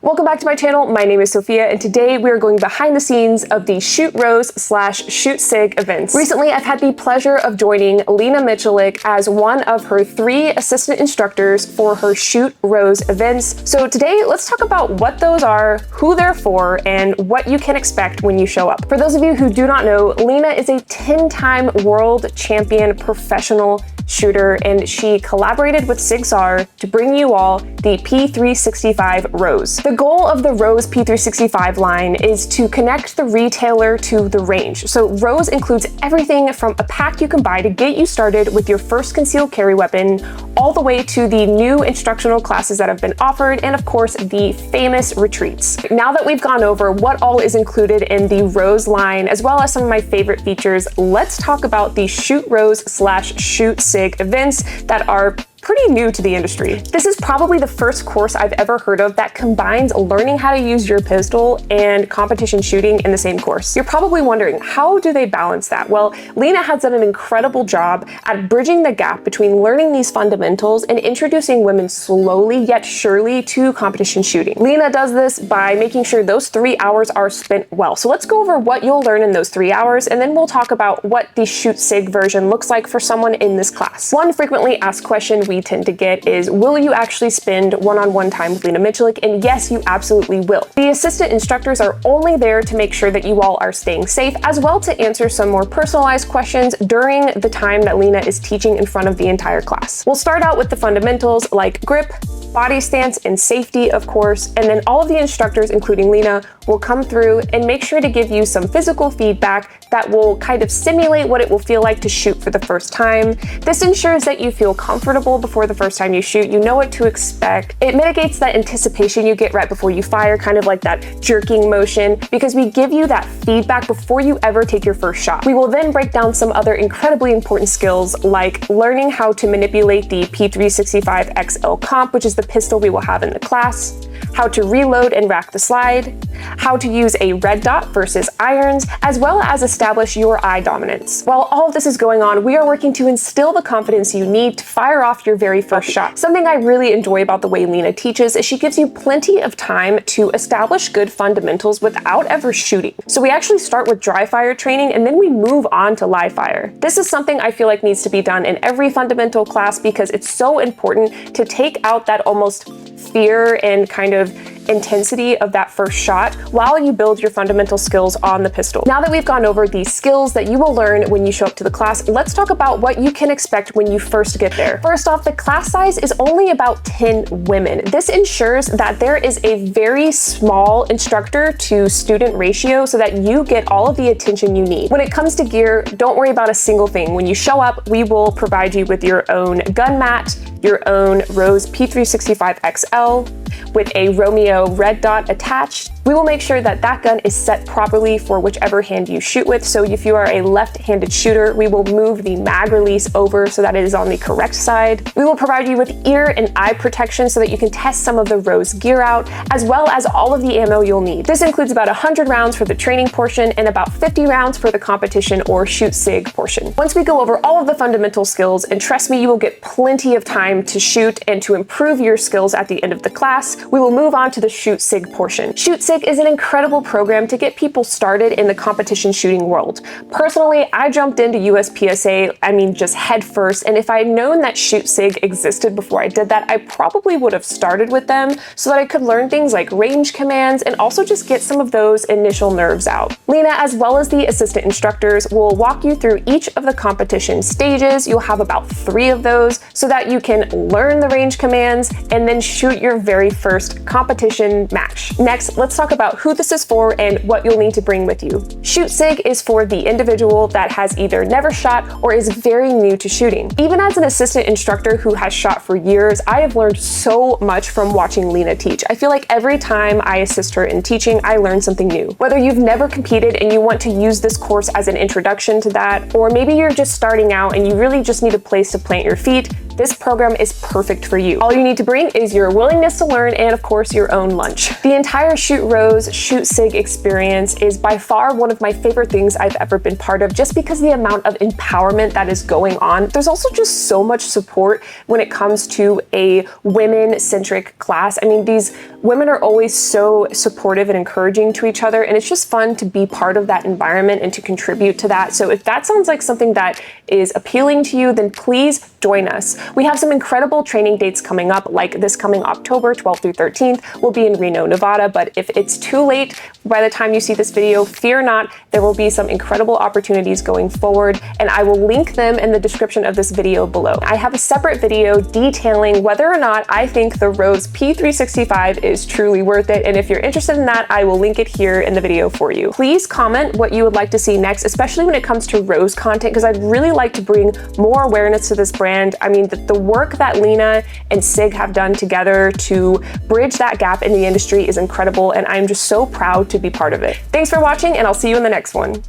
Welcome back to my channel. My name is Sofia, and today we are going behind the scenes of the Shoot Rose / Shoot Sig events. Recently, I've had the pleasure of joining Lena Miculek as one of her 3 assistant instructors for her Shoot Rose events. So today, let's talk about what those are, who they're for, and what you can expect when you show up. For those of you who do not know, Lena is a 10-time world champion professional shooter, and she collaborated with Sig Sauer to bring you all the P365 Rose. The goal of the Rose P365 line is to connect the retailer to the range. So Rose includes everything from a pack you can buy to get you started with your first concealed carry weapon, all the way to the new instructional classes that have been offered, and of course, the famous retreats. Now that we've gone over what all is included in the Rose line, as well as some of my favorite features, let's talk about the Shoot Rose / Shoot Sig events that are pretty new to the industry. This is probably the first course I've ever heard of that combines learning how to use your pistol and competition shooting in the same course. You're probably wondering, how do they balance that? Well, Lena has done an incredible job at bridging the gap between learning these fundamentals and introducing women slowly yet surely to competition shooting. Lena does this by making sure those 3 hours are spent well. So let's go over what you'll learn in those 3 hours, and then we'll talk about what the Shoot Sig version looks like for someone in this class. One frequently asked question we tend to get is, will you actually spend one-on-one time with Lena Miculek? And yes, you absolutely will. The assistant instructors are only there to make sure that you all are staying safe, as well to answer some more personalized questions during the time that Lena is teaching in front of the entire class. We'll start out with the fundamentals like grip, body stance, and safety, of course, and then all of the instructors, including Lena, will come through and make sure to give you some physical feedback that will kind of simulate what it will feel like to shoot for the first time. This ensures that you feel comfortable before the first time you shoot, you know what to expect. It mitigates that anticipation you get right before you fire, kind of like that jerking motion, because we give you that feedback before you ever take your first shot. We will then break down some other incredibly important skills, like learning how to manipulate the P365 XL comp, which is the pistol we will have in the class, how to reload and rack the slide, how to use a red dot versus irons, as well as establish your eye dominance. While all of this is going on, we are working to instill the confidence you need to fire off your very first shot. Something I really enjoy about the way Lena teaches is she gives you plenty of time to establish good fundamentals without ever shooting. So we actually start with dry fire training, and then we move on to live fire. This is something I feel like needs to be done in every fundamental class because it's so important to take out that almost fear and kind of intensity of that first shot while you build your fundamental skills on the pistol. Now that we've gone over the skills that you will learn when you show up to the class, let's talk about what you can expect when you first get there. First off, the class size is only about 10 women. This ensures that there is a very small instructor to student ratio so that you get all of the attention you need. When it comes to gear, don't worry about a single thing. When you show up, we will provide you with your own gun mat, your own Rose P365 XL with a Romeo red dot attached. We will make sure that that gun is set properly for whichever hand you shoot with. So if you are a left-handed shooter, we will move the mag release over so that it is on the correct side. We will provide you with ear and eye protection so that you can test some of the Rose gear out, as well as all of the ammo you'll need. This includes about 100 rounds for the training portion and about 50 rounds for the competition or Shoot Sig portion. Once we go over all of the fundamental skills, and trust me, you will get plenty of time to shoot and to improve your skills at the end of the class, we will move on to the Shoot Sig portion. Shoot Sig is an incredible program to get people started in the competition shooting world. Personally, I jumped into USPSA, just head first, and if I had known that Shoot Sig existed before I did that, I probably would have started with them so that I could learn things like range commands and also just get some of those initial nerves out. Lena, as well as the assistant instructors, will walk you through each of the competition stages. You'll have about 3 of those so that you can learn the range commands and then shoot your very first competition match. Next, let's talk about who this is for and what you'll need to bring with you. Shoot Sig is for the individual that has either never shot or is very new to shooting. Even as an assistant instructor who has shot for years, I have learned so much from watching Lena teach. I feel like every time I assist her in teaching, I learn something new. Whether you've never competed and you want to use this course as an introduction to that, or maybe you're just starting out and you really just need a place to plant your feet, this program is perfect for you. All you need to bring is your willingness to learn and of course your own lunch. The entire Shoot Rose, Shoot Sig experience is by far one of my favorite things I've ever been part of, just because the amount of empowerment that is going on. There's also just so much support when it comes to a women-centric class. I mean, these women are always so supportive and encouraging to each other, and it's just fun to be part of that environment and to contribute to that. So if that sounds like something that is appealing to you, then please join us. We have some incredible training dates coming up, like this coming October 12th through 13th. We'll be in Reno, Nevada, but if it's too late by the time you see this video, fear not, there will be some incredible opportunities going forward, and I will link them in the description of this video below. I have a separate video detailing whether or not I think the Rose P365 is truly worth it, and if you're interested in that, I will link it here in the video for you. Please comment what you would like to see next, especially when it comes to Rose content, because I'd really like to bring more awareness to this brand. I mean, the work that Lena and Sig have done together to bridge that gap in the industry is incredible, and I'm just so proud to be part of it. Thanks for watching, and I'll see you in the next one.